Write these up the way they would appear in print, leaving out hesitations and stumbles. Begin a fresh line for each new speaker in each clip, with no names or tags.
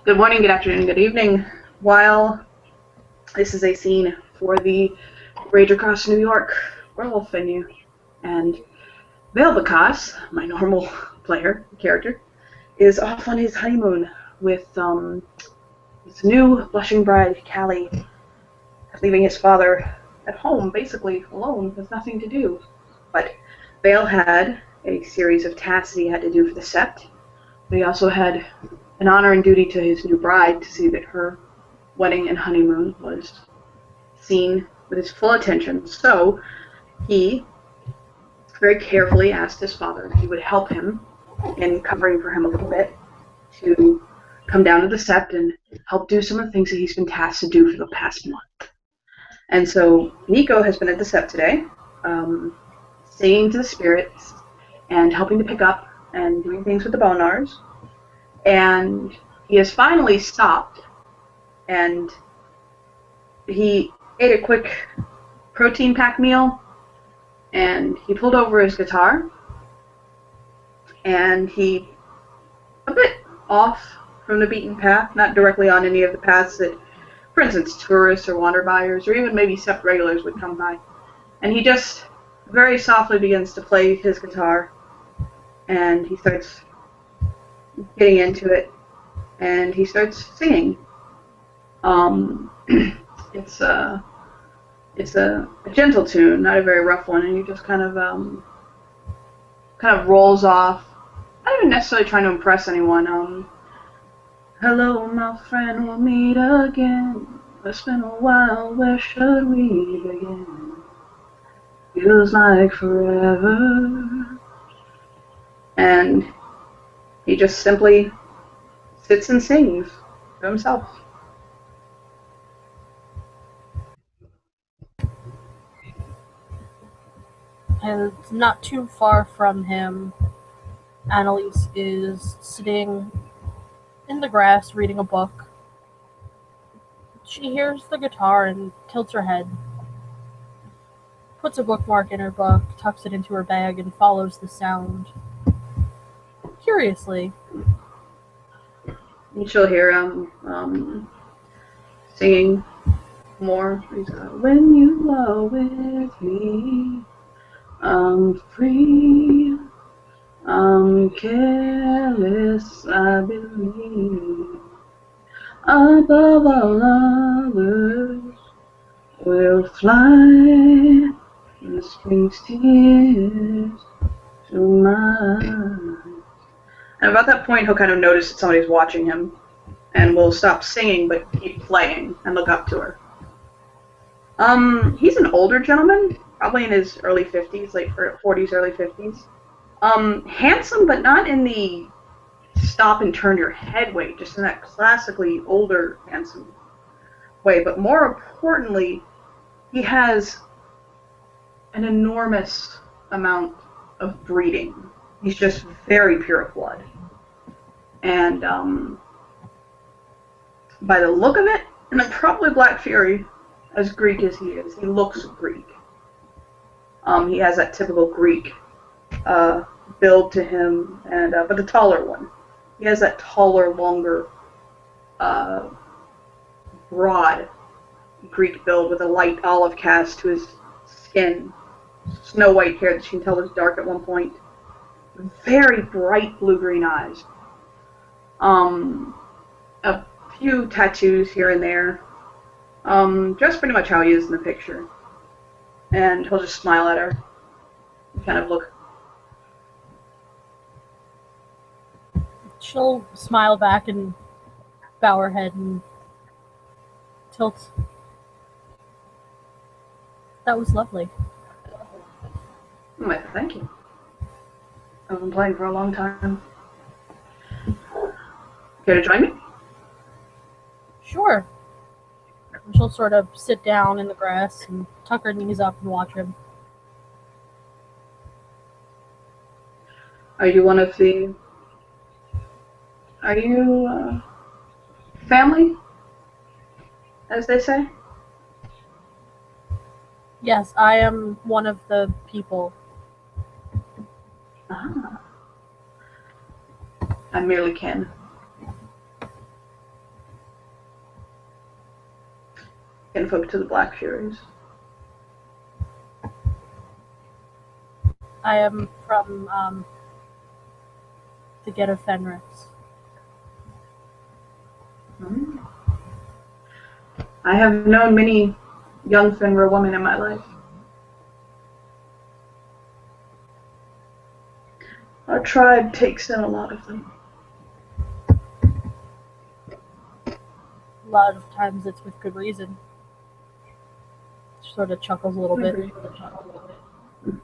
Good morning, good afternoon, good evening. While this is a scene for the Rage Across New York werewolf venue, and Velbacas, my normal character, is off on his honeymoon with his new blushing bride, Callie, leaving his father at home, basically alone, with nothing to do. But Vale had a series of tasks he had to do for the sept, but he also had an honor and duty to his new bride to see that her wedding and honeymoon was seen with his full attention. So he very carefully asked his father if he would help him in covering for him a little bit to come down to the sept and help do some of the things that he's been tasked to do for the past month. And so Nico has been at the sept today, singing to the spirits and helping to pick up and doing things with the bonars. And he has finally stopped, and he ate a quick protein pack meal, and he pulled over his guitar, and he, a bit off from the beaten path, not directly on any of the paths that, for instance, tourists or wander buyers or even maybe sept regulars would come by. And he just very softly begins to play his guitar, and he starts getting into it, and he starts singing. It's a gentle tune, not a very rough one, and he just kind of rolls off. Not even necessarily trying to impress anyone. Hello, my friend, we'll meet again. It's been a while, where should we begin? Feels like forever. And he just simply sits and sings to himself.
And not too far from him, Annalise is sitting in the grass reading a book. She hears the guitar and tilts her head, puts a bookmark in her book, tucks it into her bag, and follows the sound curiously.
And she'll hear him singing more. He's when you are with me, I'm free, I'm careless, I believe. Above all others, we'll fly the spring's tears to mine. And about that point, he'll kind of notice that somebody's watching him, and will stop singing but keep playing and look up to her. He's an older gentleman, probably in his early 50s, late 40s, early 50s. Handsome, but not in the stop and turn your head way, just in that classically older, handsome way. But more importantly, he has an enormous amount of breeding. He's just very pure of blood. And by the look of it, and probably Black Fury, as Greek as he is, he looks Greek. He has that typical Greek build to him, and but the taller one. He has that taller, longer, broad Greek build with a light olive cast to his skin, snow white hair that you can tell was dark at one point, very bright blue-green eyes. A few tattoos here and there. Just pretty much how he is in the picture. And he'll just smile at her and kind of look.
She'll smile back and bow her head and tilt. That was lovely.
Well, thank you. I've been playing for a long time. Care to join me?
Sure. She'll sort of sit down in the grass and tuck her knees up and watch him.
Are you one of the... Are you family, as they say?
Yes, I am one of the people.
I'm merely kin. kinfolk to the Black Furies.
I am from the Get of Fenris.
I have known many young Finra women in my life. Our tribe takes in a lot of them.
A lot of times it's with good reason. She sort of chuckles a little bit.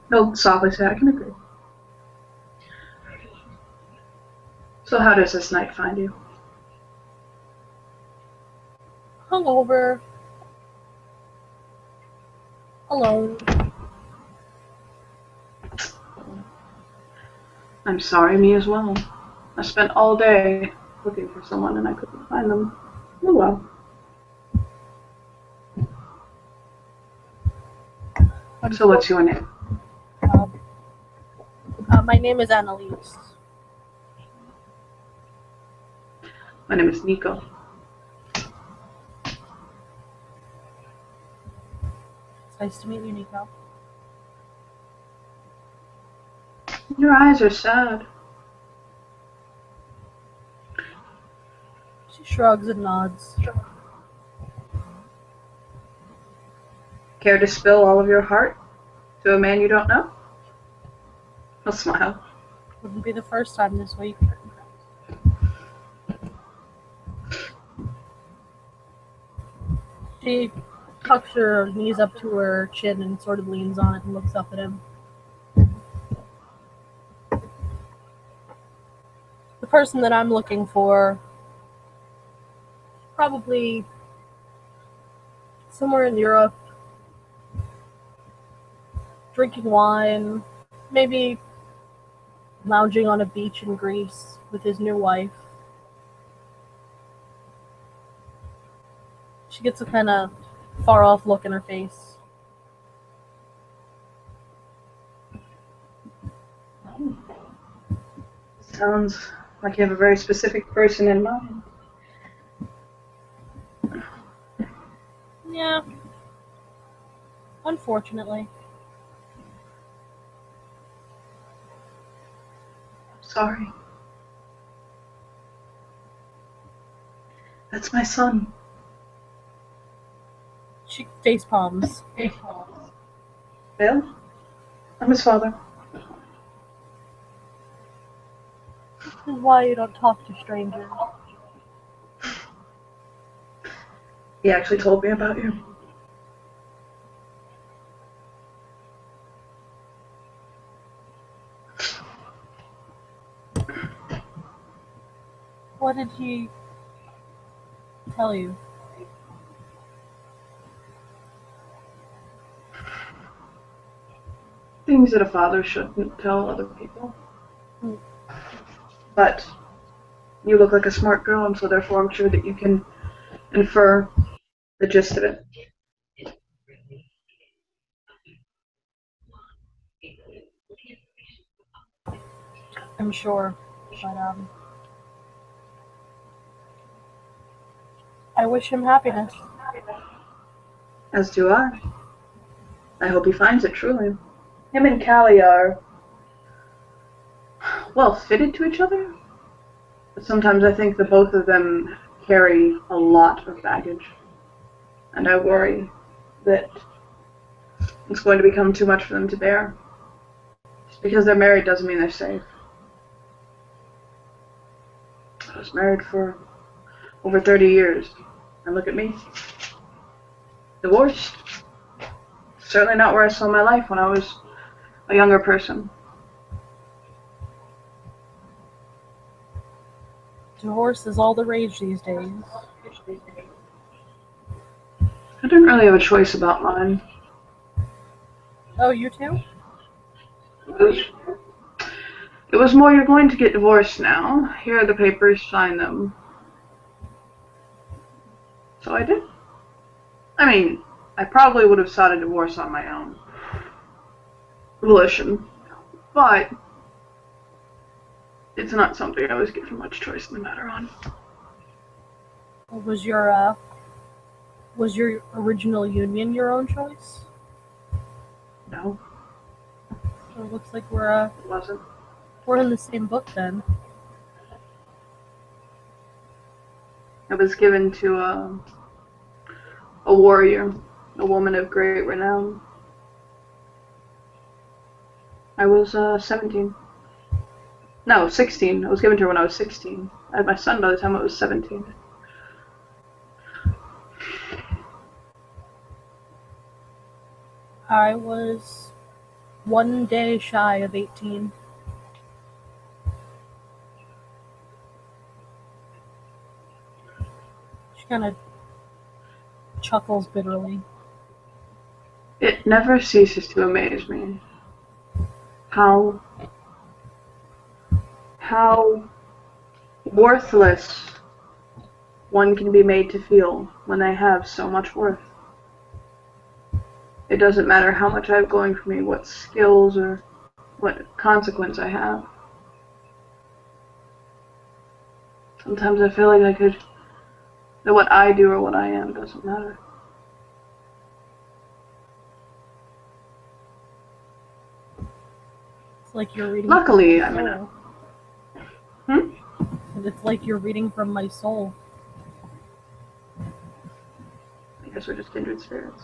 He'll softly say, I can agree. So how does this night find you?
Hungover. Alone.
I'm sorry, me as well. I spent all day looking for someone and I couldn't find them. Oh well. So what's your name?
My name is Annalise.
My name is Nico.
It's nice to meet you, Nico.
Your eyes are sad.
She shrugs and nods.
Care to spill all of your heart to a man you don't know? He'll smile.
Wouldn't be the first time this week. She tucks her knees up to her chin and sort of leans on it and looks up at him. The person that I'm looking for, probably somewhere in Europe, drinking wine, maybe lounging on a beach in Greece with his new wife. She gets a kind of far-off look in her face.
Sounds like you have a very specific person in mind.
Yeah. Unfortunately.
Sorry. That's my son.
She face palms.
Bill? I'm his father.
This is why you don't talk to strangers.
He actually told me about you.
What did he tell you?
Things that a father shouldn't tell other people. But you look like a smart girl, and so therefore I'm sure that you can infer the gist of it.
I'm sure, but I wish him happiness.
As do I. I hope he finds it, truly. Him and Callie are well fitted to each other, but sometimes I think the both of them carry a lot of baggage, and I worry that it's going to become too much for them to bear. Just because they're married doesn't mean they're safe. I was married for over 30 years, and look at me. Divorced. Certainly not where I saw my life when I was a younger person.
Divorce is all the rage these days.
I didn't really have a choice about mine.
Oh, you too?
It was more, you're going to get divorced now. Here are the papers, sign them. So I did. I mean, I probably would have sought a divorce on my own volition, but it's not something I was given much choice in the matter on.
What was your Was your original union your own choice?
No,
So it looks like
it wasn't.
we're in the same book then.
It was given to a warrior, a woman of great renown. I was 17. No, 16. I was given to her when I was 16. I had my son by the time I was 17.
I was 1 day shy of 18. She kind of chuckles bitterly.
It never ceases to amaze me how worthless one can be made to feel when they have so much worth. It doesn't matter how much I have going for me, what skills or what consequence I have. Sometimes I feel like that what I do or what I am doesn't matter.
It's like you're reading.
Luckily,
from my
I'm in
soul.
a...
It's like you're reading from my soul.
I guess we're just kindred spirits.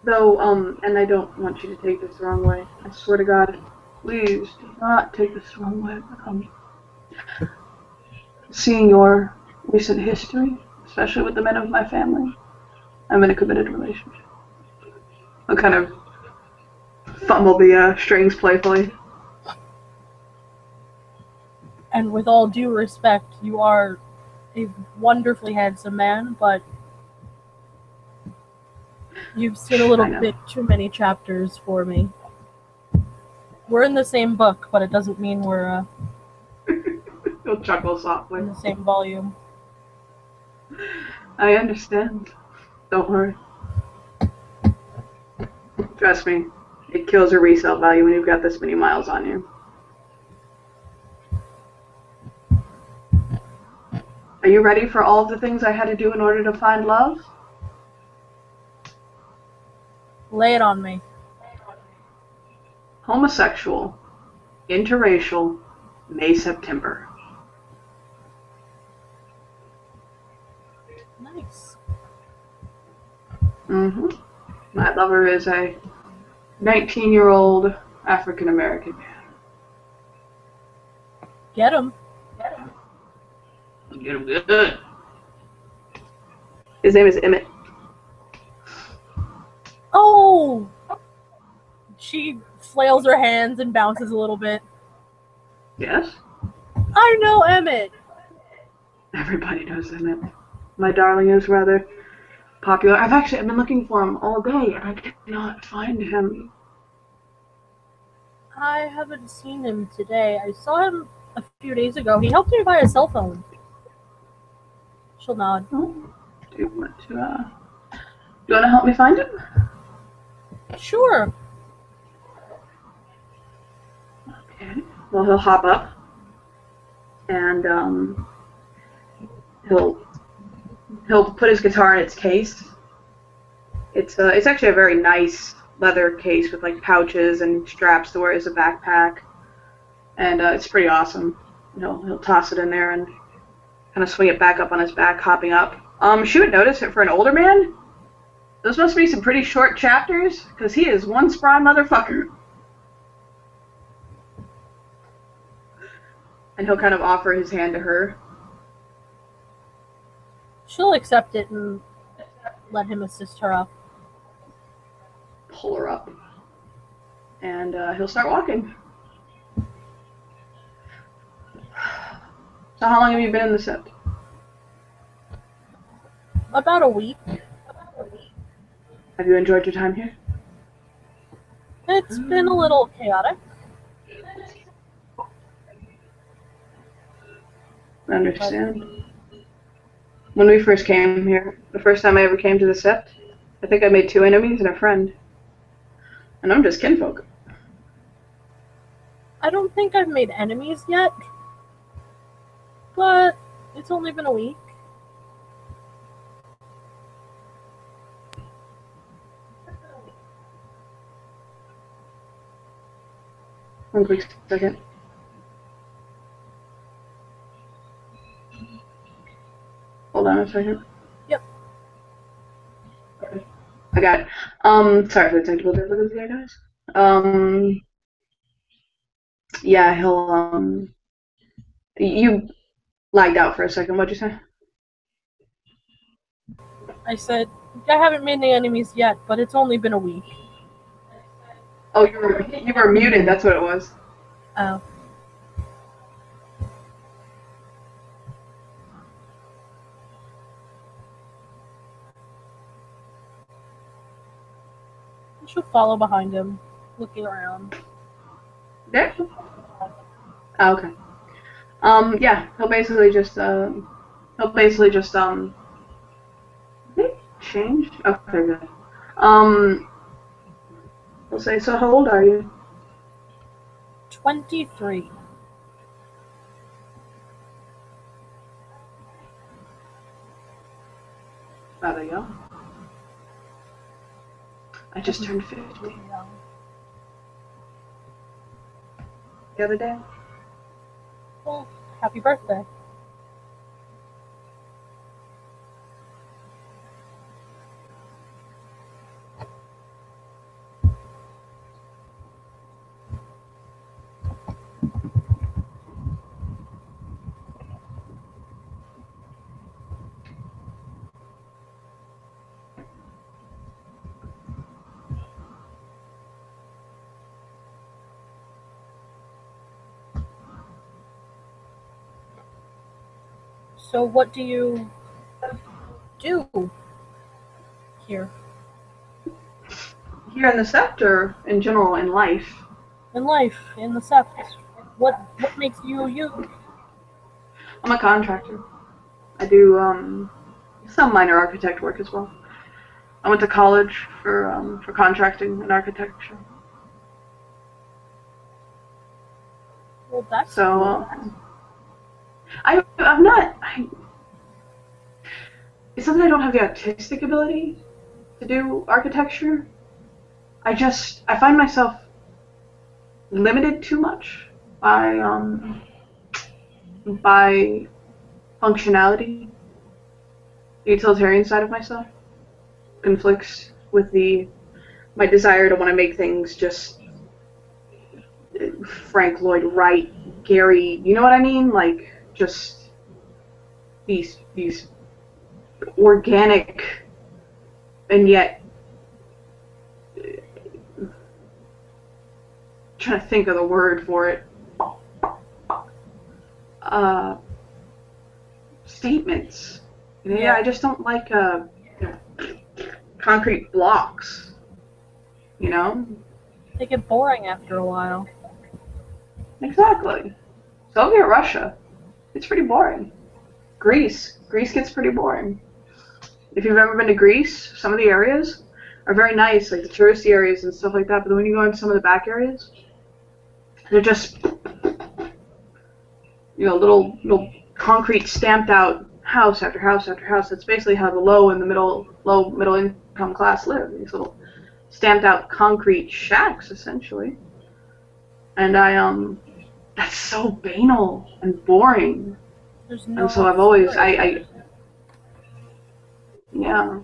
Though, and I don't want you to take this the wrong way. I swear to God, please do not take this the wrong way. Seeing your recent history, especially with the men of my family, I'm in a committed relationship. I'll kind of fumble the strings playfully.
And with all due respect, you are a wonderfully handsome man, but you've seen a little bit too many chapters for me. We're in the same book, but it doesn't mean we're
He'll chuckle softly.
in the same volume.
I understand. Don't worry. Trust me, it kills your resale value when you've got this many miles on you. Are you ready for all of the things I had to do in order to find love?
Lay it on me.
Homosexual, interracial, May, September.
Nice.
My lover is a 19-year-old African American man.
Get him.
Get him good. His name is Emmett.
Oh! She flails her hands and bounces a little bit.
Yes?
I know Emmett.
Everybody knows Emmett. My darling is rather popular. I've been looking for him all day and I cannot find him.
I haven't seen him today. I saw him a few days ago. He helped me buy a cell phone. She'll nod.
Oh, do you want to help me find him?
Sure.
Okay. Well, he'll hop up and he'll put his guitar in its case. It's actually a very nice leather case with like pouches and straps to wear as a backpack, and it's pretty awesome. He'll toss it in there and kind of swing it back up on his back, hopping up. She would notice that for an older man, those must be some pretty short chapters, because he is one spry motherfucker. And he'll kind of offer his hand to her.
She'll accept it and let him assist her up.
Pull her up. And he'll start walking. So how long have you been in the set?
About a week.
Have you enjoyed your time here?
It's been a little chaotic.
I understand. When we first came here, the first time I ever came to the Sept, I think I made 2 enemies and a friend. And I'm just kinfolk.
I don't think I've made enemies yet, but it's only been a week.
One quick second. Hold on a second.
Yep.
Okay. I got it. Sorry for the technical difficulties here, guys. Yeah, you lagged out for a second. What'd you say?
I said, I haven't made any enemies yet, but it's only been a week.
Oh, you were muted. That's what it was.
Oh. I should follow behind him, looking around.
There. Oh, okay. Yeah, he'll basically just they changed. Okay, good. He'll say, so how old are you?
23.
Rather young. I just turned 50 the other day.
Well, happy birthday. So what do you do here?
Here in the sector, in general, in life,
In life, in the Sept? What makes you you?
I'm a contractor. I do some minor architect work as well. I went to college for contracting and architecture.
Well, that's
So
cool.
I'm not. It's something I don't have the artistic ability to do architecture. I find myself limited too much by functionality. The utilitarian side of myself conflicts with the my desire to want to make things just Frank Lloyd Wright, Gary. You know what I mean? Like just these organic and yet trying to think of the word for it. Uh, Statements. Yeah, I just don't like concrete blocks. You know?
They get boring after a while.
Exactly. Soviet Russia. It's pretty boring. Greece. Greece gets pretty boring. If you've ever been to Greece, some of the areas are very nice, like the touristy areas and stuff like that. But then when you go into some of the back areas, they're just little concrete stamped out house after house after house. That's basically how the low middle income class live. These little stamped out concrete shacks, essentially. And that's so banal and boring.
There's no
And so I've always,
story.
yeah.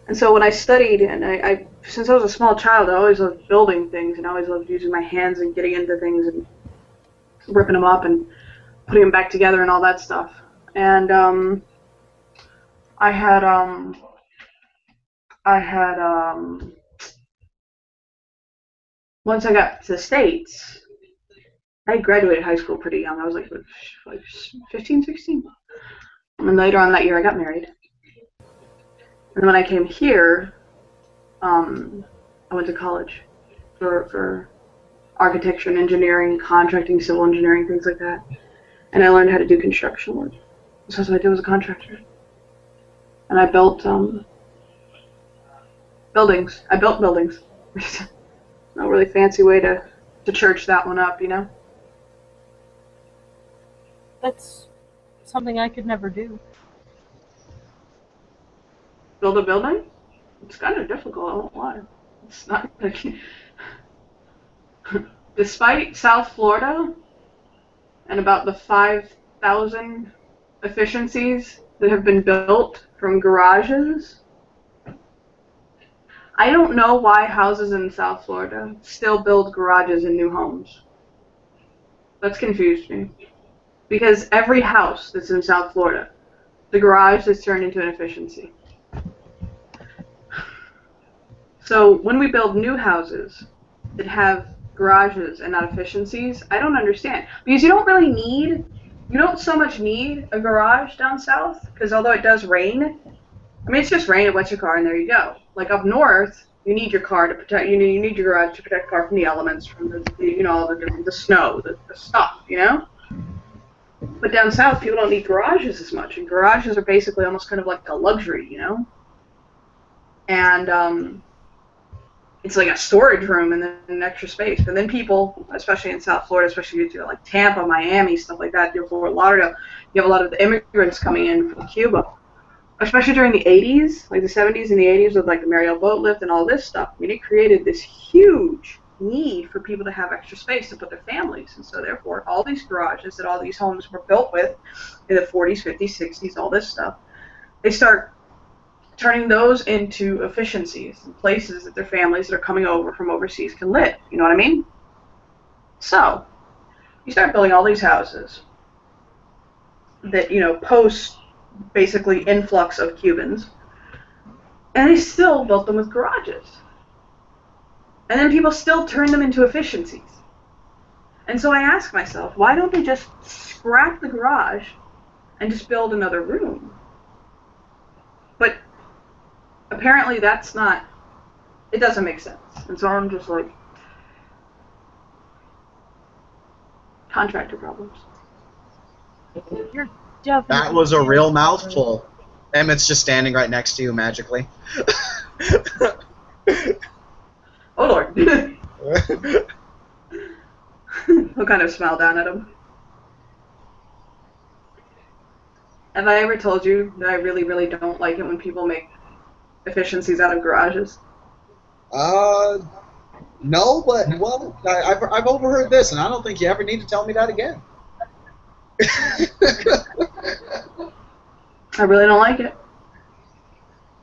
And so when I studied, and since I was a small child, I always loved building things, and I always loved using my hands and getting into things and ripping them up and putting them back together and all that stuff. And I had once I got to the States, I graduated high school pretty young. I was like 15, 16. And then later on that year, I got married. And then when I came here, I went to college for architecture and engineering, contracting, civil engineering, things like that. And I learned how to do construction work. So that's what I did as a contractor. And I built buildings. I built buildings. No really fancy way to to church that one up, you know?
That's something I could never do.
Build a building? It's kind of difficult, I won't lie. It's not like... Despite South Florida and about the 5,000 efficiencies that have been built from garages, I don't know why houses in South Florida still build garages in new homes. That's confused me. Because every house that's in South Florida, the garage is turned into an efficiency. So when we build new houses that have garages and not efficiencies, I don't understand. Because you don't so much need a garage down south, because although it does rain, I mean, it's just rain, it wets your car, and there you go. Like up north, you need your car to protect, you need your garage to protect the car from the elements, from the snow, the stuff, you know? But down south, people don't need garages as much, and garages are basically almost kind of like a luxury, you know? And it's like a storage room and then an extra space. But then people, especially in South Florida, especially like Tampa, Miami, stuff like that, Fort Lauderdale, you have a lot of the immigrants coming in from Cuba. Especially during the 80s, like the 70s and the 80s with like the Mariel boat lift and all this stuff. I mean, it created this huge need for people to have extra space to put their families. And so therefore, all these garages that all these homes were built with in the 40s, 50s, 60s, all this stuff, they start turning those into efficiencies and places that their families that are coming over from overseas can live. You know what I mean? So, you start building all these houses that, post basically influx of Cubans, and they still built them with garages. And then people still turn them into efficiencies. And so I ask myself, why don't they just scrap the garage and just build another room? But apparently it doesn't make sense. And so I'm just like, contractor problems.
You're definitely...
That was a real mouthful. Emmett's just standing right next to you magically.
Oh, Lord. He'll kind of smile down at him. Have I ever told you that I really, really don't like it when people make efficiencies out of garages?
No, but, well, I've overheard this, and I don't think you ever need to tell me that again.
I really don't like it.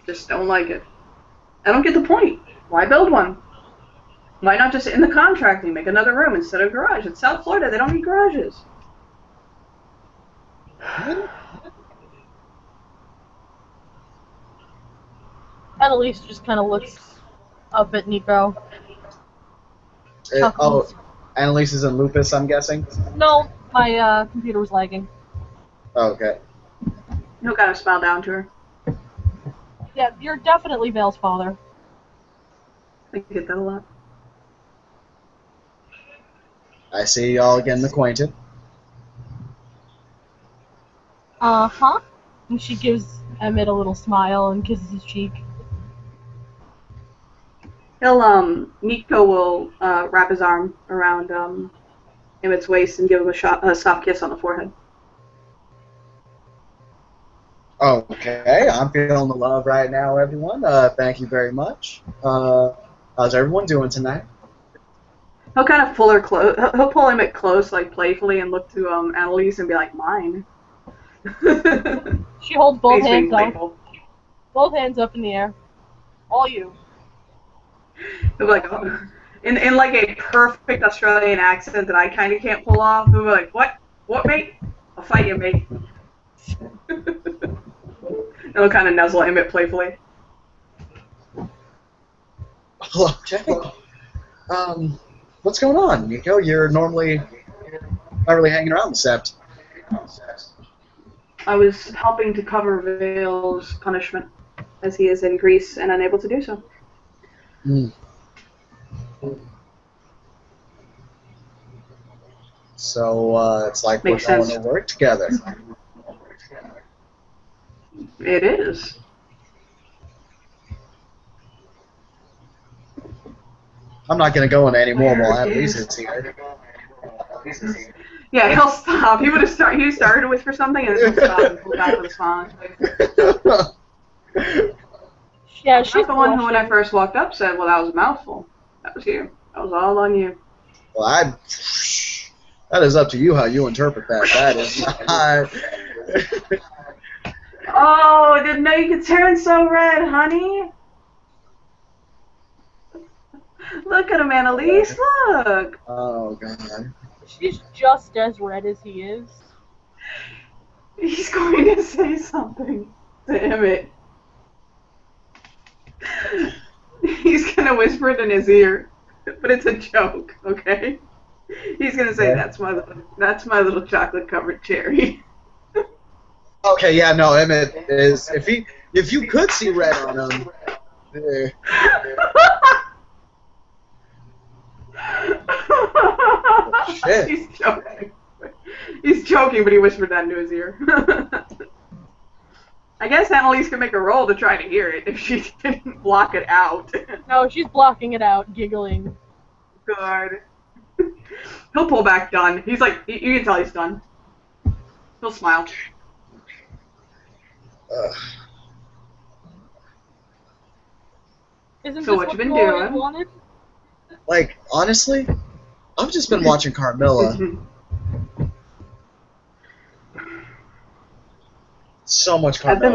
Just don't like it. I don't get the point. Why build one? Why not just in the contracting make another room instead of a garage? In South Florida, they don't need garages.
Annalise just kind of looks up at Nico.
Oh, Annalise is in lupus, I'm guessing?
No, my computer was lagging.
Oh, okay.
He'll kind of smile down to her.
Yeah, you're definitely Vale's father.
I get that a lot.
I see y'all getting acquainted.
Uh-huh. And she gives Emmett a little smile and kisses his cheek.
Nico will wrap his arm around Emmett's waist and give him a soft kiss on the forehead.
Okay, I'm feeling the love right now, everyone. Thank you very much. How's everyone doing tonight?
He'll kind of pull her close. He'll pull Emmett close, like playfully, and look to Annalise and be like, "Mine."
She holds both
He's
hands
being
up.
playful.
Both hands up in the air. All you.
He'll be like, oh. in like a perfect Australian accent that I kind of can't pull off. He'll be like, "What? What, mate? I'll fight you, mate." And he'll kind of nuzzle Emmett playfully.
Okay. What's going on, Nico? You're normally not really hanging around the sept.
I was helping to cover Vale's punishment, as he is in Greece and unable to do so.
Mm. So it's like
Makes
we're going
sense.
to work together.
It is.
I'm not gonna go into any more while
Where
Annalise
is-
is here.
Yeah, he'll stop. He would have started. He started to whisper something, and then he'll stop and pull back with a smile on his face.
Yeah, she's
Not the one who, when I
blushing.
first walked up, said, "Well, that was a mouthful." That was you. That was all on you.
Well, that is up to you how you interpret that. That is not.
Oh, I didn't know you could turn so red, honey. Look at him, Annalise. Look.
Oh God.
She's just as red as he is.
He's going to say something to Emmett. He's gonna whisper it in his ear, but it's a joke, okay? He's gonna say,
Yeah.
"That's my little chocolate-covered cherry."
Okay, yeah, no, Emmett is. If you could see red on him. Shit.
He's joking. He's joking, but he whispered that into his ear. I guess Annalise could make a roll to try to hear it if she didn't block it out.
No, she's blocking it out, giggling.
God. He'll pull back done. He's like, you can tell he's done. He'll smile.
Isn't
So
this
what you been
you always
doing?
wanted?
Like, honestly, I've just been watching Carmilla. So much Carmilla.
I've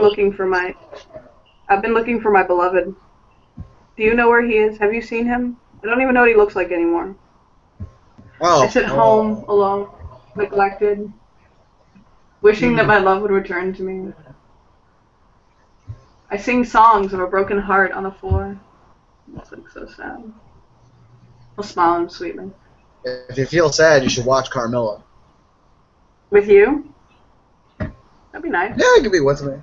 been looking for my beloved. Do you know where he is? Have you seen him? I don't even know what he looks like anymore.
Oh,
I sit home alone, neglected, wishing that my love would return to me. I sing songs of a broken heart on the floor. It's like so sad. I'll smile and sweetly.
If you feel sad, you should watch Carmilla.
With you? That'd be nice.
Yeah, it could be with me.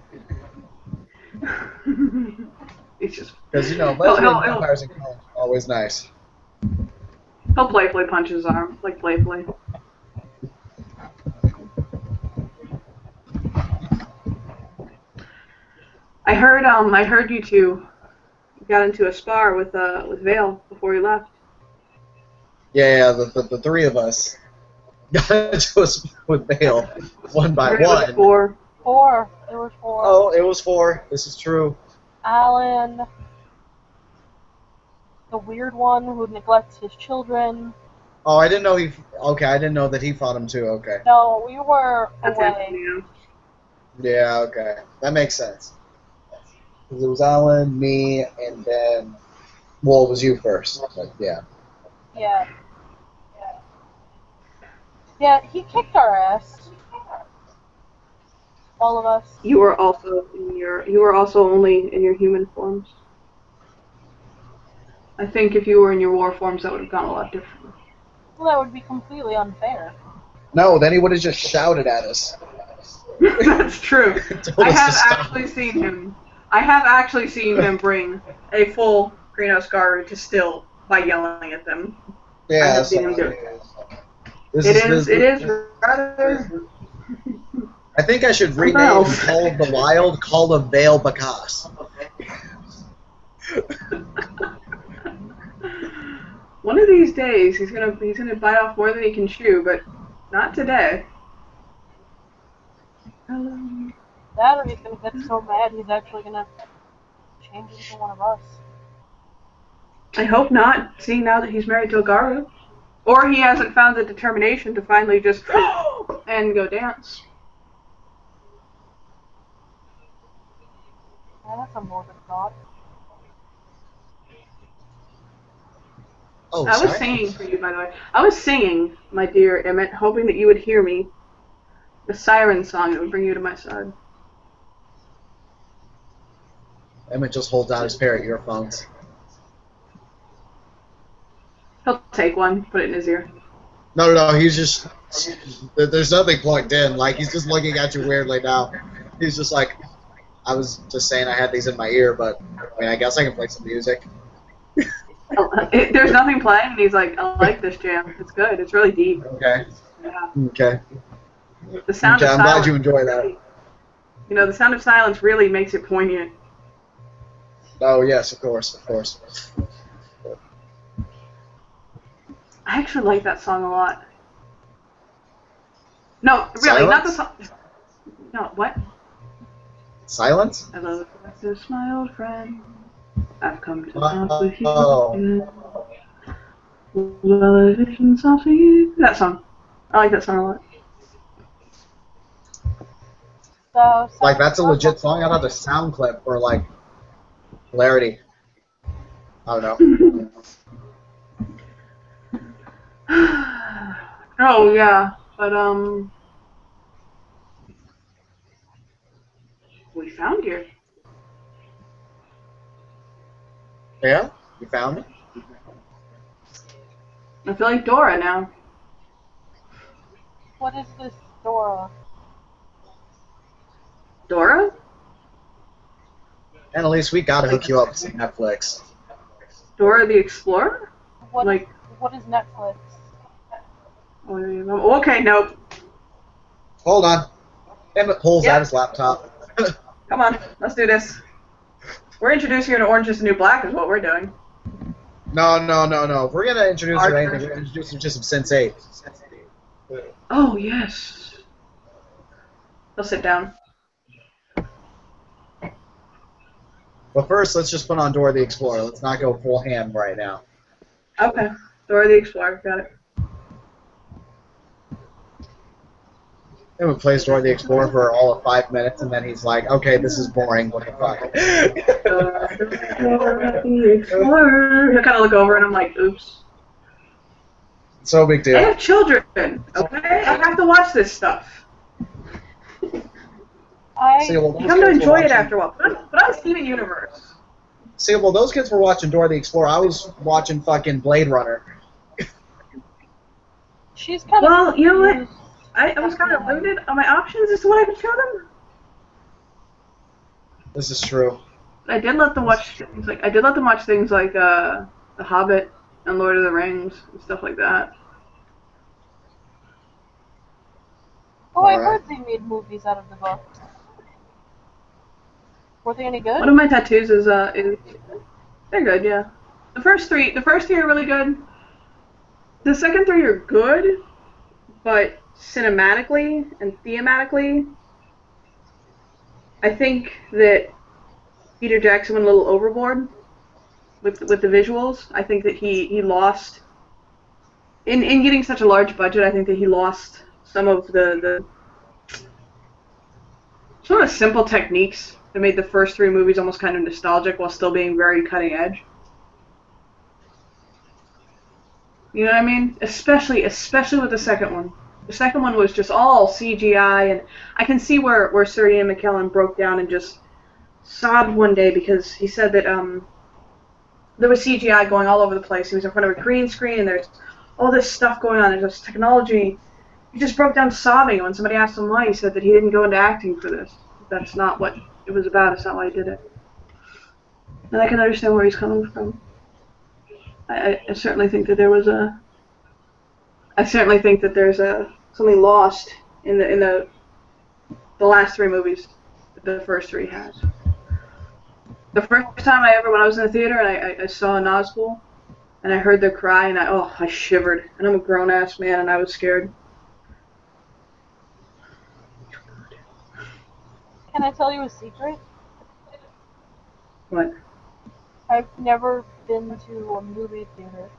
He's just
Because,
He'll-
vampires and clones are always nice.
he'll playfully punch his arm, like playfully. I heard you two got into a spar with Vale before he left.
Yeah, the three of us got into us with Bale, one by
It was
one.
four.
Four. There were four.
Oh, it was four. This is true.
Alan, the weird one who neglects his children.
Oh, I didn't know he. Okay, I didn't know that he fought him too. Okay.
No, we were
That's
away.
Anthony.
Yeah. Okay, that makes sense. 'Cause it was Alan, me, and then. Well, it was you first. But yeah.
Yeah. Yeah, he kicked our ass. All of us.
You were also only in your human forms. I think if you were in your war forms, that would have gone a lot different.
Well, that would be completely unfair.
No, then he would have just shouted at us.
That's true.
Told
I
us to
have
stop.
actually seen him. I have actually seen him bring a full greenhouse guard to still by yelling at them. I
Yeah.
have seen him do
so-
it.
This
It is rather.
I think I should rename
else?
Call of the Wild Call of Vale Bacchus.
One of these days, he's gonna bite off more than he can chew, but not today.
That or he's gonna get so mad he's actually gonna change into one of us.
I hope not, seeing now that he's married to Agaru. Or he hasn't found the determination to finally just and go dance.
Yeah, that's a morbid thought.
Oh,
I was
sorry.
singing for you, by the way. I was singing, my dear Emmett, hoping that you would hear me. The siren song that would bring you to my side.
Emmett just holds out his pair of earphones.
He'll take one, put it in his ear.
No, he's just. There's nothing plugged in. Like, he's just looking at you weirdly now. He's just like, I was just saying I had these in my ear, but I mean, I guess I can play some music.
There's nothing playing, and he's like, I like this jam. It's good. It's really deep.
Okay.
Yeah.
Okay.
The sound
Okay,
of
I'm
silence.
glad you enjoy that.
You know, the sound of silence really makes it poignant.
Oh, yes, of course, of course.
I actually like that song a lot. No, really, not the song. No, what?
Silence?
Hello, this my old friend. I've come to talk with you.
Oh.
Well, visions of you. That song. I like that song a lot.
So,
Like, that's a legit song? I thought the sound clip for, like, hilarity. I don't know.
Oh, yeah. But, we found you.
Yeah? You found it?
I feel like Dora now.
what is this Dora?
Dora?
Annalise, we gotta hook you up with Netflix.
Dora the Explorer?
What
Like,
what is Netflix?
okay, nope.
Hold on. Emmett pulls
Yep.
out his laptop.
Come on, let's do this. We're introducing you to Orange is the New Black is what we're doing.
No. We're gonna introduce her to
Arthur.
anything. We're gonna introduce her to some Sense8.
Oh, yes. He'll sit down.
But first, let's just put on Dora the Explorer. Let's not go full ham right now.
Okay. Dora the Explorer, got it.
Emmett plays Dora the Explorer for all of 5 minutes, and then he's like, okay, this is boring. What the fuck?
Dora the Explorer. He'll kind of look over and I'm like, oops.
So big deal.
I have children, okay? I have to watch this stuff.
See, well,
You come to enjoy it after a while. Put on Steven Universe.
See, well, those kids were watching Dora the Explorer. I was watching fucking Blade Runner.
She's kind
Well,
of.
you know what? I was kind of limited on my options as to what I could show them.
This is true.
I did let them watch things like The Hobbit and Lord of the Rings and stuff like that.
Oh, I
Alright.
heard they made movies out of the books. Were they any good?
One of my tattoos is they're good, yeah. The first three are really good. The second three are good, but cinematically and thematically, I think that Peter Jackson went a little overboard with the visuals. I think that he lost in getting such a large budget. I think that he lost some of the sort of simple techniques that made the first three movies almost kind of nostalgic while still being very cutting edge. You know what I mean? Especially with the second one. The second one was just all CGI, and I can see where Sir Ian McKellen broke down and just sobbed one day because he said that there was CGI going all over the place. He was in front of a green screen, and there's all this stuff going on. There's this technology. He just broke down sobbing when somebody asked him why. He said that he didn't go into acting for this. That's not what it was about. It's not why he did it. And I can understand where he's coming from. I certainly think that there was there's something lost in the last three movies that the first three has. The first time when I was in the theater and I saw a Nazgul and I heard their cry and I shivered, and I'm a grown ass man and I was scared.
Can I tell you a secret?
What?
I've never been to a movie theater.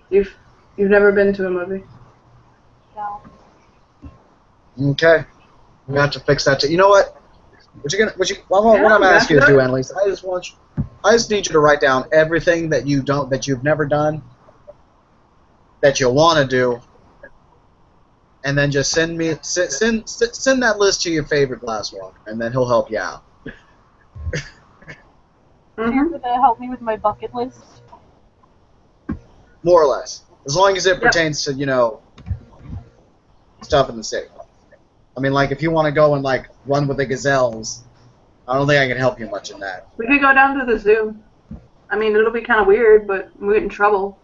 You've never been to a movie?
No.
Okay. We have to fix that too. You know what? What I'm asking you to do, Annalise, I just need you to write down everything that you've never done, that you want to do, and then just send that list to your favorite glasswalker, and then he'll help you out.
You're gonna help me with my bucket list?
More or less. As long as it pertains to, stuff in the city. I mean, like, if you want to go and, like, run with the gazelles, I don't think I can help you much in that.
We could go down to the zoo. I mean, it'll be kind of weird, but we'll get in trouble.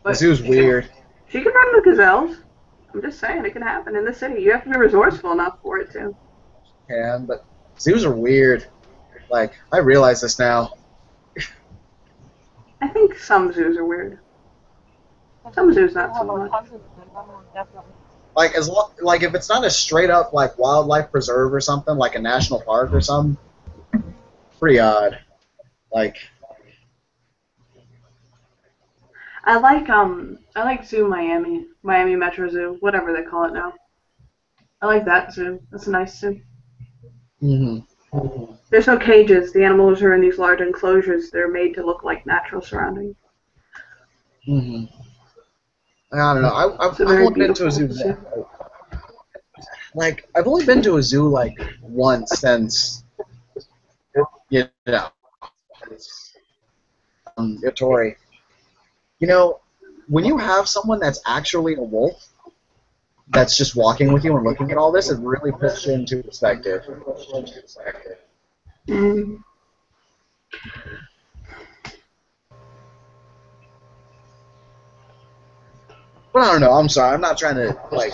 The zoo's weird.
She can run with gazelles. I'm just saying, it can happen in the city. You have to be resourceful enough for it, too.
Can, but zoos are weird. Like, I realize this now.
I think some zoos are weird. Some zoos not so much.
Definitely.
Like like if it's not a straight up like wildlife preserve or something, like a national park or something, pretty odd. Like
I like Zoo Miami, Miami Metro Zoo, whatever they call it now. I like that zoo. That's a nice zoo.
mhm.
There's no cages. The animals are in these large enclosures. They're made to look like natural surroundings.
Mhm. I don't know.
It's a
I've
very
only been to a
beautiful
zoo
zoo.
like I've only been to a zoo like once since you know Tori. You know, when you have someone that's actually a wolf that's just walking with you and looking at all this, it really puts you into perspective.
Mm.
But I don't know. I'm sorry. I'm not trying to like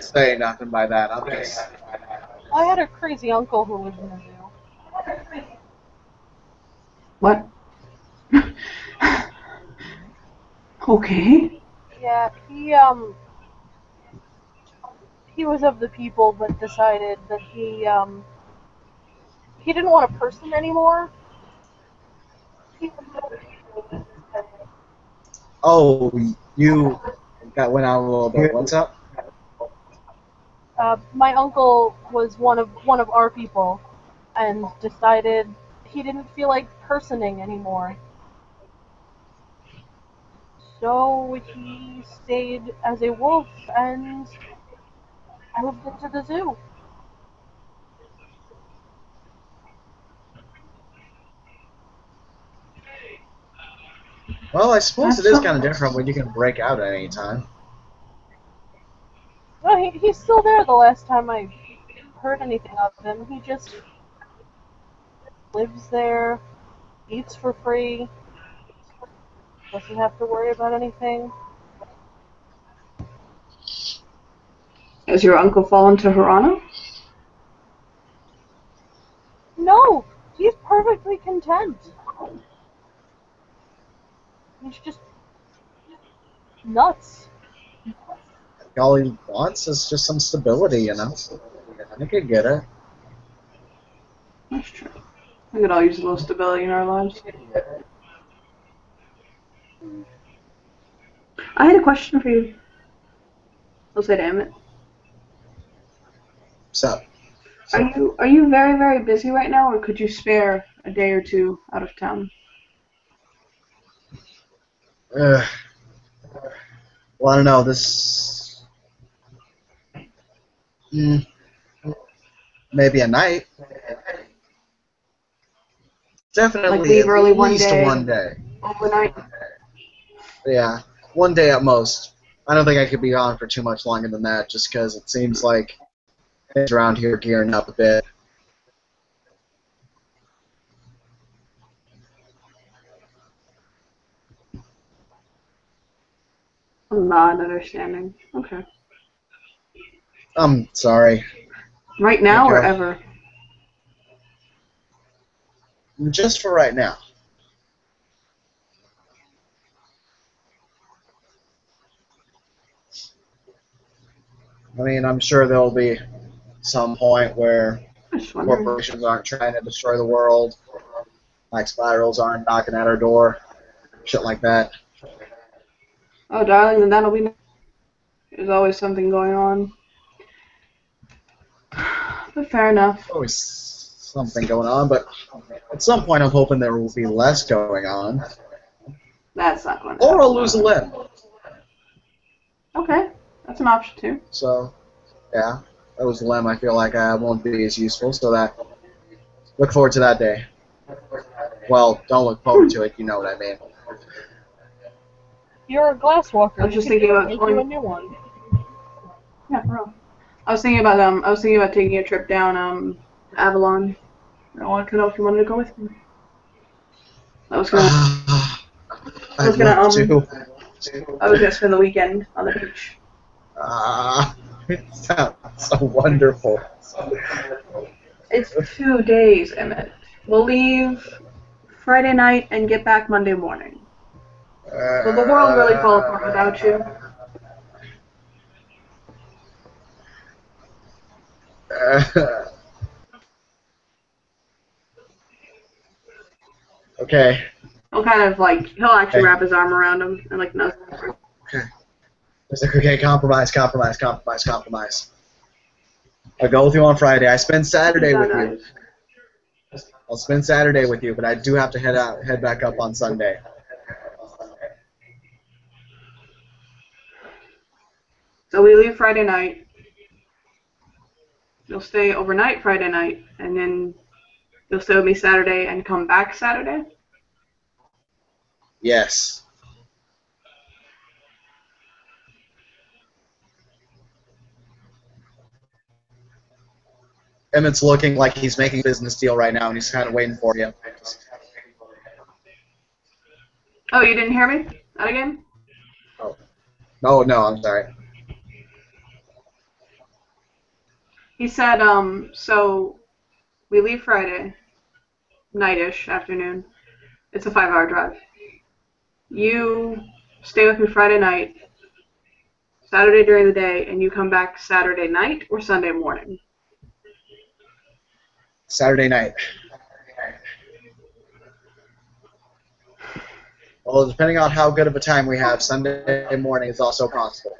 say nothing by that. I'm just.
I had a crazy uncle who lived in a zoo.
What? Okay.
Yeah, he was of the people, but decided that he didn't want a person anymore.
Oh, you that went out a little bit. What's up?
My uncle was one of our people, and decided he didn't feel like personing anymore. So he stayed as a wolf and moved into the zoo.
Well, I suppose it
That's
is kind of
something.
different when you can break out at any time.
Well, he's still there. The last time I heard anything of him, he just lives there, eats for free, doesn't have to worry about anything.
Has your uncle fallen to Hirano?
No, he's perfectly content. He's just nuts.
All he wants is just some stability, you know. I could get it.
That's true. We could all use a little stability in our lives. I had a question for you. I'll say damn it.
So,
Are you very, very busy right now, or could you spare a day or two out of town?
uh, well, I don't know. This mm, maybe a night.
Like
Definitely
leave
at
early one
least
day,
one day.
overnight?
Yeah, one day at most. I don't think I could be on for too much longer than that, just because it seems like things around here are gearing up a bit.
I'm not understanding. Okay.
I'm sorry,
Right now or
Nico.
ever?
Just for right now. I mean, I'm sure there'll be some point where
I'm just wondering.
corporations aren't trying to destroy the world, like spirals aren't knocking at our door, shit like that.
Oh, darling, then that'll be. There's always something going on. But fair enough.
Always something going on, but at some point I'm hoping there will be less going on.
That's not going to
Or I'll
happen.
lose a limb.
Okay, that's an option too.
So, yeah, that was a limb. I feel like I won't be as useful, so that look forward to that day. Well, don't look forward to it, you know what I mean.
You're a glass walker.
I was just thinking about
make you a new one.
Yeah, for real. I was thinking about taking a trip down to Avalon. I wanted to know if you wanted to go with me. I was gonna I was
I'd
gonna
love to.
I was gonna spend the weekend on the beach.
It sounds so wonderful.
It's 2 days, Emmett. We'll leave Friday night and get back Monday morning. Will the world really fall apart without you?
Okay.
He'll kind of like, he'll actually wrap his arm around him and like nuzzle him.
Okay. It's like, okay, compromise. I'll go with you on Friday. I spend Saturday with you. I'll spend Saturday with you, but I do have to head back up on Sunday.
So we leave Friday night. You'll stay overnight Friday night, and then you'll stay with me Saturday and come back Saturday?
Yes. Emmett's looking like he's making a business deal right now, and he's kind of waiting for you.
Oh, you didn't hear me? That again?
Oh, no, I'm sorry.
He said, so we leave Friday, night-ish, afternoon. It's a 5-hour drive. You stay with me Friday night, Saturday during the day, and you come back Saturday night or Sunday morning?
Saturday night. Well, depending on how good of a time we have, Sunday morning is also possible.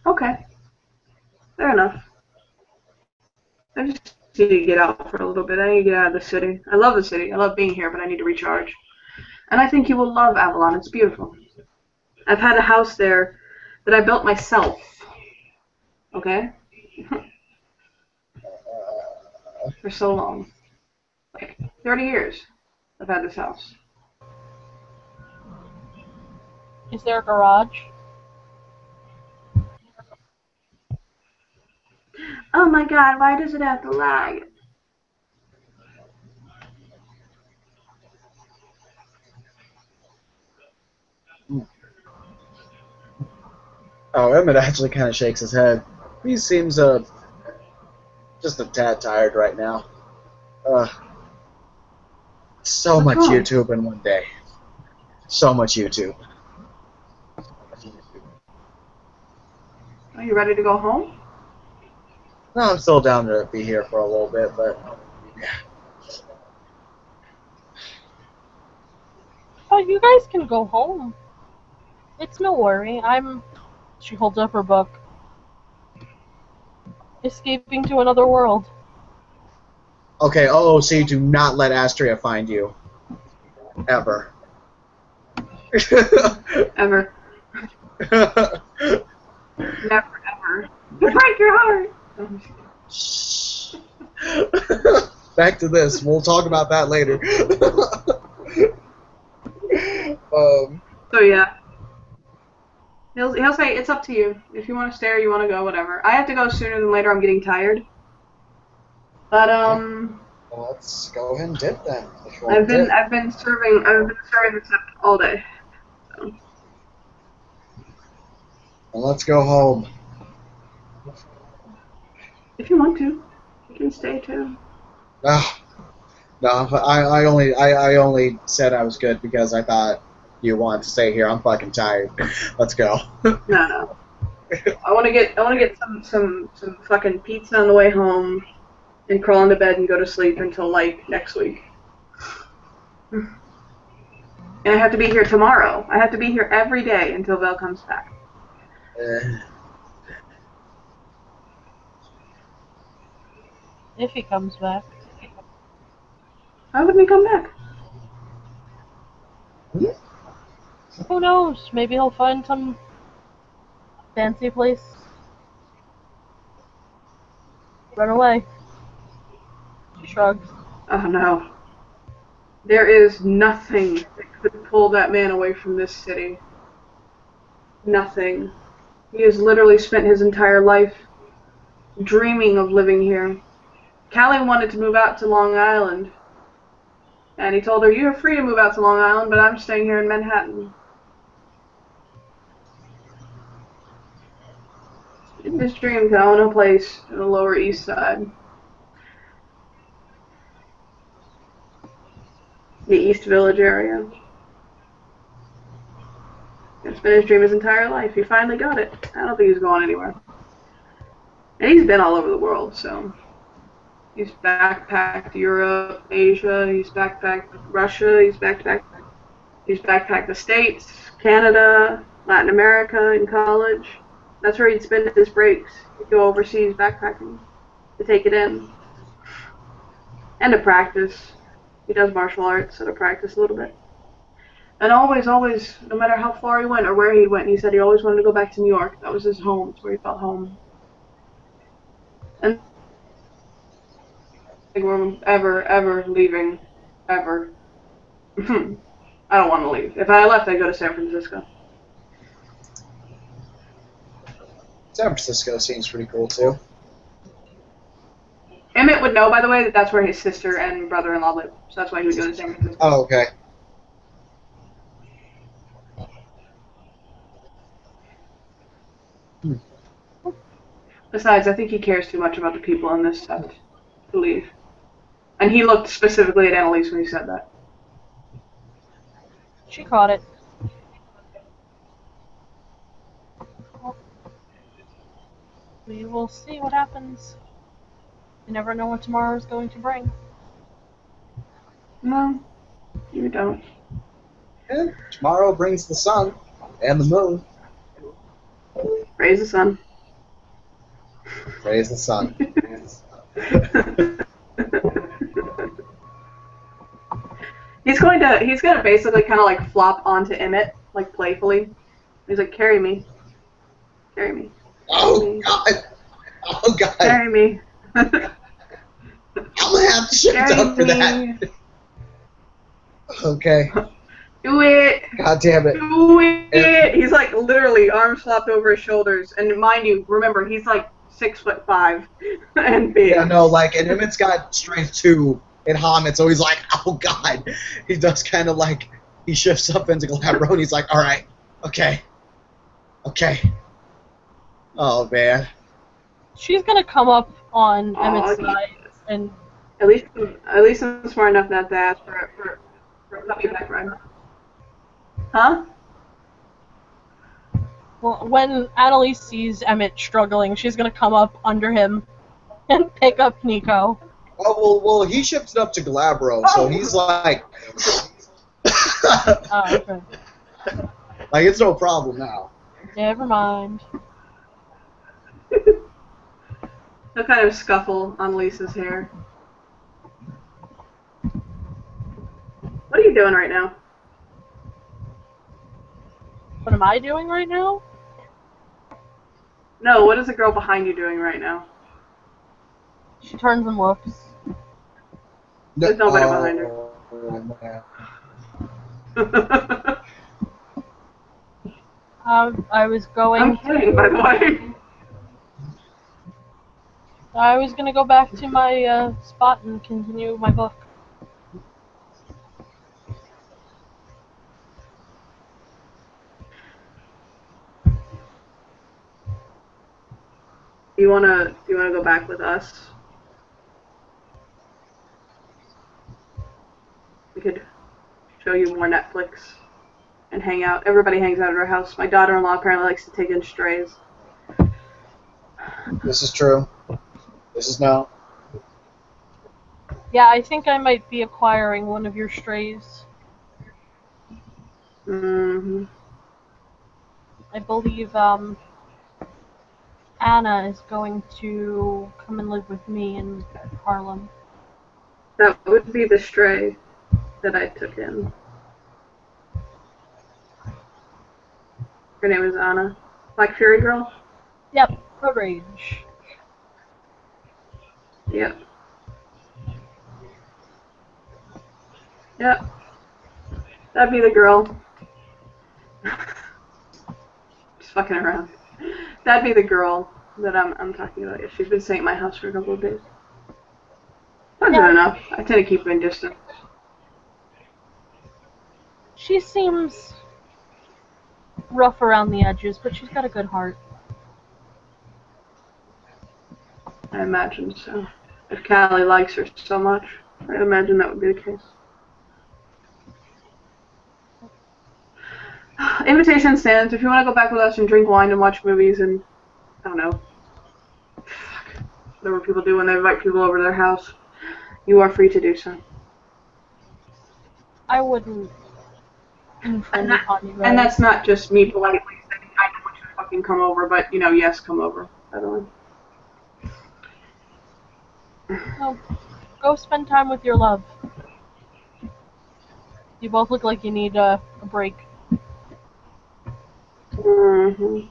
Okay. Fair enough. I just need to get out for a little bit. I need to get out of the city. I love the city. I love being here, but I need to recharge. And I think you will love Avalon. It's beautiful. I've had a house there that I built myself. Okay? For so long. Like 30 years I've had this house.
Is there a garage?
Oh my god, why does it have to lag?
Oh, Emmett actually kind of shakes his head. He seems just a tad tired right now. So
What's
much
wrong?
YouTube in one day. So much YouTube.
Are you ready to go home?
No, I'm still down to be here for a little bit, but yeah.
Oh, you guys can go home. It's no worry. She holds up her book. Escaping to another world.
Okay, OOC, do not let Astria find you. Ever.
Ever. Never ever. You break your heart!
Shh. Back to this. We'll talk about that later.
So yeah. He'll say, it's up to you. If you want to stay or you want to go, whatever. I have to go sooner than later. I'm getting tired. But,
Well, let's go ahead and dip then.
I've been serving this up all day. So.
Well, let's go home.
If you want to, you can stay too.
No, I only said I was good because I thought you wanted to stay here. I'm fucking tired. Let's go.
No. I want to get some fucking pizza on the way home, and crawl into bed and go to sleep until like next week. And I have to be here tomorrow. I have to be here every day until Val comes back.
If he comes back.
Why wouldn't he come back?
Who knows? Maybe he'll find some fancy place. Run away. She shrugs.
Oh no. There is nothing that could pull that man away from this city. Nothing. He has literally spent his entire life dreaming of living here. Callie wanted to move out to Long Island. And he told her, you're free to move out to Long Island, but I'm staying here in Manhattan. His dream to own a place in the Lower East Side. The East Village area. It's been his dream his entire life. He finally got it. I don't think he's going anywhere. And he's been all over the world, so he's backpacked Europe, Asia, he's backpacked Russia, he's backpacked the States, Canada, Latin America in college. That's where he'd spend his breaks. He'd go overseas backpacking to take it in. And to practice. He does martial arts, so to practice a little bit. And always, no matter how far he went or where he went, he said he always wanted to go back to New York. That was his home. It's where he felt home. And I don't think we're ever leaving. Ever. I don't want to leave. If I left, I'd go to San Francisco.
San Francisco seems pretty cool, too.
Emmett would know, by the way, that that's where his sister and brother-in-law live. So that's why he would go to San Francisco.
Oh, okay.
Besides, I think he cares too much about the people in this set to leave. And he looked specifically at Annalise when he said that.
She caught it. We will see what happens. You never know what tomorrow is going to bring.
No, you don't.
Yeah, tomorrow brings the sun and the moon.
Praise the sun.
Praise the sun.
He's gonna basically kind of like flop onto Emmett, like playfully. He's like, carry me. Carry me.
Oh, God. Oh, God.
Carry me.
I'm going to have to shift up for that. Okay.
Do it.
God damn it.
Do it. He's like literally arms flopped over his shoulders. And mind you, remember, he's like 6'5" and big.
Yeah, no, like, and Emmett's got strength too in Hamid, so he's like, oh, God. He does kind of like, he shifts up into Glabro, and he's like, all right, okay. Okay. Oh, man.
She's gonna come up on Emmett's side and
At least I'm smart enough not to ask for a puppy back ride. Huh?
well, when Annalise sees Emmett struggling, she's gonna come up under him and pick up Nico.
Oh, well, he shifted up to Glabro, so he's like,
Oh, okay.
like, it's no problem now.
Never mind.
No kind of scuffle on Lisa's hair. What are you doing right now?
What am I doing right now?
No, what is the girl behind you doing right now?
She turns and looks.
There's nobody behind her.
I was going.
I'm kidding, by the way.
I was gonna go back to my spot and continue my book.
Do you wanna go back with us? We could show you more Netflix and hang out. Everybody hangs out at our house. My daughter-in-law apparently likes to take in strays.
This is true. This is no.
Yeah, I think I might be acquiring one of your strays.
Mm-hmm.
I believe Anna is going to come and live with me in Harlem.
That would be the stray that I took in. Her name is Anna. Black Fury Girl?
Yep, Road Rage.
Yep. Yep. That'd be the girl. Just fucking around. That'd be the girl that I'm talking about. Yeah, she's been staying at my house for a couple of days. Not good enough. I tend to keep her in distance.
She seems rough around the edges, but she's got a good heart.
I imagine so. If Callie likes her so much, I imagine that would be the case. Invitation stands. If you want to go back with us and drink wine and watch movies and, I don't know, whatever people do when they invite people over to their house, you are free to do so.
I wouldn't intrude upon you guys.
And that's not just me politely saying, I don't want you to fucking come over, but, you know, yes, come over. By the way.
So, go spend time with your love. You both look like you need a break.
Mm-hmm.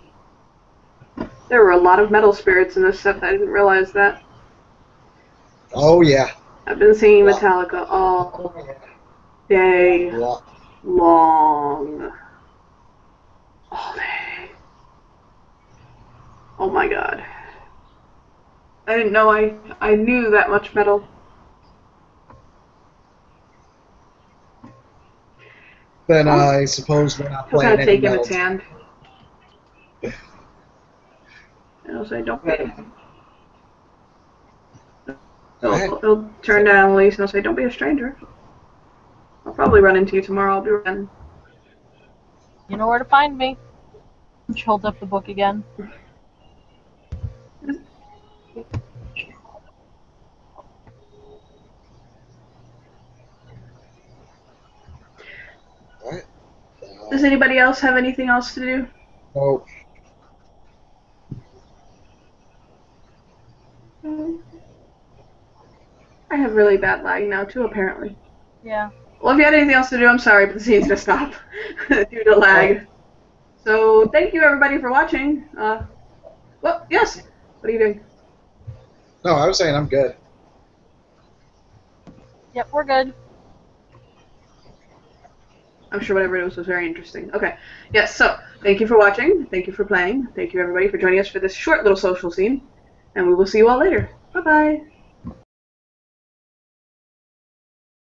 There were a lot of metal spirits in this set. I didn't realize that.
Oh yeah.
I've been singing Metallica all day long. All day. Oh my god. I didn't know I knew that much metal.
Then I suppose we're not
He'll
playing
kind of
any
take in
metal.
its hand. And I'll say, don't be. He'll turn down Elise and I'll say, don't be a stranger. I'll probably run into you tomorrow. I'll be running.
You know where to find me. She holds up the book again.
Alright.
Does anybody else have anything else to do?
Oh.
I have really bad lag now too, apparently.
Yeah.
Well, if you had anything else to do, I'm sorry, but the scene's gonna stop due to lag. So thank you everybody for watching. Well, yes. What are you doing?
No, I was saying I'm good.
Yep, we're good.
I'm sure whatever it was very interesting. Okay. Yes, so thank you for watching. Thank you for playing. Thank you everybody for joining us for this short little social scene. And we will see you all later. Bye-bye.